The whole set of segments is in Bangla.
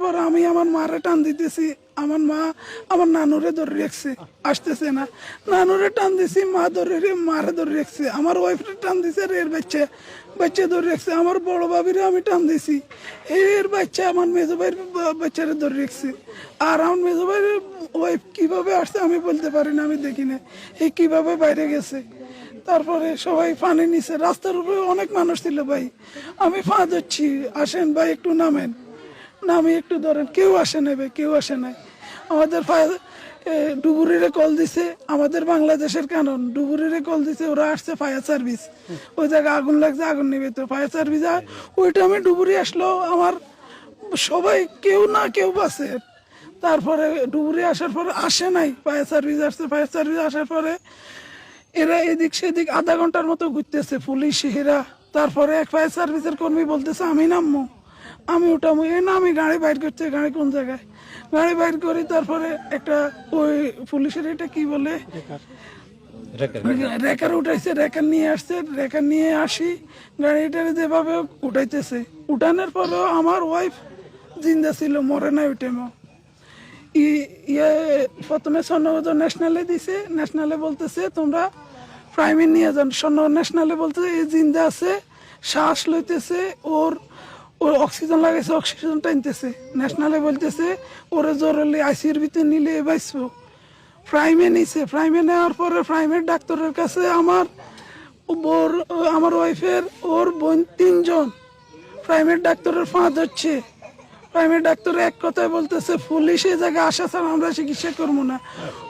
পর আমি আমার মারে টান দিতেছি, আমার মা আমার নানুরে ধরে রাখছে, আসতেছে না। নানুরে টান দিছি, মা ধরে মারে ধরে রাখছে। আমার ওয়াইফরে টান দিছে, এর বাচ্চা বাচ্চা ধরে রাখছে। আমার বড় ভাবিরে আমি টান দিছি, এর বাচ্চা আমার মেজো ভাইয়ের বাচ্চারে ধরে রাখছে। আর আমার মেজো ভাইয়ের ওয়াইফ কিভাবে আসছে আমি বলতে পারি না, আমি দেখি না এই কিভাবে বাইরে গেছে। তারপরে সবাই পানি নিছে, রাস্তার উপরে অনেক মানুষ ছিল ভাই। আমি ফা ধরছি, আসেন ভাই একটু নামেন, নামি একটু ধরেন। কেউ আসে নাই ভাই, কেউ আসে নাই। আমাদের ডুবুরিরে কল দিছে, আমাদের বাংলাদেশের কানন ডুবুরিরে কল দিছে, ওরা আসছে ফায়ার সার্ভিস। ওই জায়গায় আগুন লাগছে, আগুন নিবে তো ফায়ার সার্ভিস। ওইটা আমি ডুবুরি আসলো, আমার সবাই কেউ না কেউ বাসে। তারপরে ডুবুরি আসার পরে আসে নাই, ফায়ার সার্ভিস আসছে। ফায়ার সার্ভিস আসার পরে এরা এদিক সেদিক আধা ঘন্টার মতো ঘুরতেছে, পুলিশ এরা। তারপরে এক ফায়ার সার্ভিসের কর্মী বলতেছে আমি নামবো, আমি উঠামো। এ না, আমি গাড়ি বাইর করতে, গাড়ি কোন জায়গায়, গাড়ি বাইর করি। তারপরে একটা ওই পুলিশের এটা কি বলে, রেকার উঠাইছে, রেকার নিয়ে আসছে, রেকার নিয়ে আসি গাড়িটার যেভাবে উঠাইতেছে। উঠানোর পরেও আমার ওয়াইফ জিন্দা ছিল, মরে নাই ওই টাইমও। প্রথমে স্বর্ণগর ন্যাশনালে দিছে, ন্যাশনালে বলতেছে তোমরা প্রাইমে নিয়ে যান। স্বর্ণগর ন্যাশনালে বলতেছে এই জিন্দা আছে, শ্বাস লইতেছে, ওর ওর অক্সিজেন লাগাইছে, অক্সিজেন টানতেছে। ন্যাশনালে বলতেছে ওরে জরুরি আইসিউর ভিতরে নিলে বাঁচবো। প্রাইমে নিছে, প্রাইমে নেওয়ার পরে প্রাইমের ডাক্তারের কাছে আমার ওয়াইফের ওর বোন তিনজন প্রাইমের ডাক্তারের ফাঁদ হচ্ছে। প্রাইমের ডাক্তার এক কথায় বলতেছে পুলিশ এই জায়গায় আসা ছাড়া আমরা চিকিৎসা করবো না।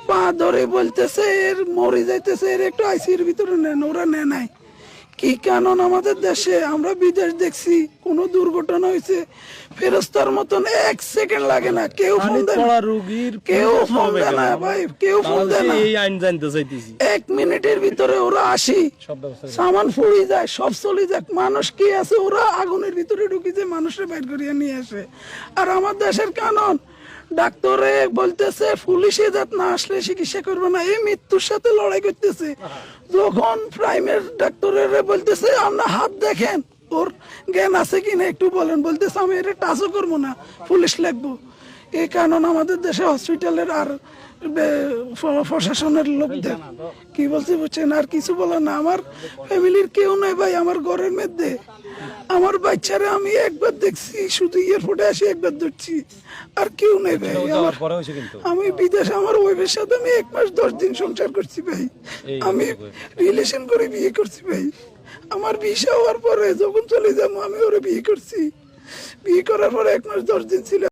পা ধরে বলতেছে এর মরে যাইতেছে, এর একটু আইসিউর ভিতরে নেন, ওরা নেয় নাই। কি কারণ আমাদের দেশে আমরা বিদেশ দেখছি, কোনো দুর্ঘটনা হয়েছে ফেরস্তার মতন 1 সেকেন্ড লাগে না, কেউ ফোন দেয় না, কেউ ফোন দেয় না ভাই, কেউ ফোন দেয় না। 1 মিনিটের ভিতরে ওরা আসি, সামান ফুড়ি যায়, সব চলে যায়। মানুষ কি আছে, ওরা আগুনের ভিতরে ঢুকিছে, মানুষের বাইর করিয়ে নিয়ে আসে। আর আমার দেশের কানন ডাক্তারে বলতেছে পুলিশে যাত না আসলে চিকিৎসা করবে না, এই মৃত্যুর সাথে লড়াই করতেছে। যখন প্রাইমের ডাক্তারের বলতেছে আপনার হাত দেখেন, ওর জ্ঞান আছে কিনা একটু বলেন, বলতেছে আমি এটা টাচও করবো না, পুলিশ লাগবো। এই কারণ আমাদের দেশে হসপিটালের আর প্রশাসনের লোকদের কি বলছে বুঝছেন, আর কিছু বলে না। আমার ফ্যামিলির কেউ নাই ভাই, আমার ঘরের মধ্যে আমার বাচ্চারা আমি একবার দেখছি, শুধু এয়ারপোর্টে আসি একবার ধরছি, আর কেউ নেই ভাই। আমি বিদেশে আমার ওয়াইফের সাথে আমি 1 মাস 10 দিন সংসার করছি ভাই, আমি রিলেশন করে বিয়ে করছি ভাই। আমার ভিসা হওয়ার পরে যখন চলে যাবো আমি ওরা বিয়ে করছি, বিয়ে করার পরে 1 মাস 10 দিন ছিল।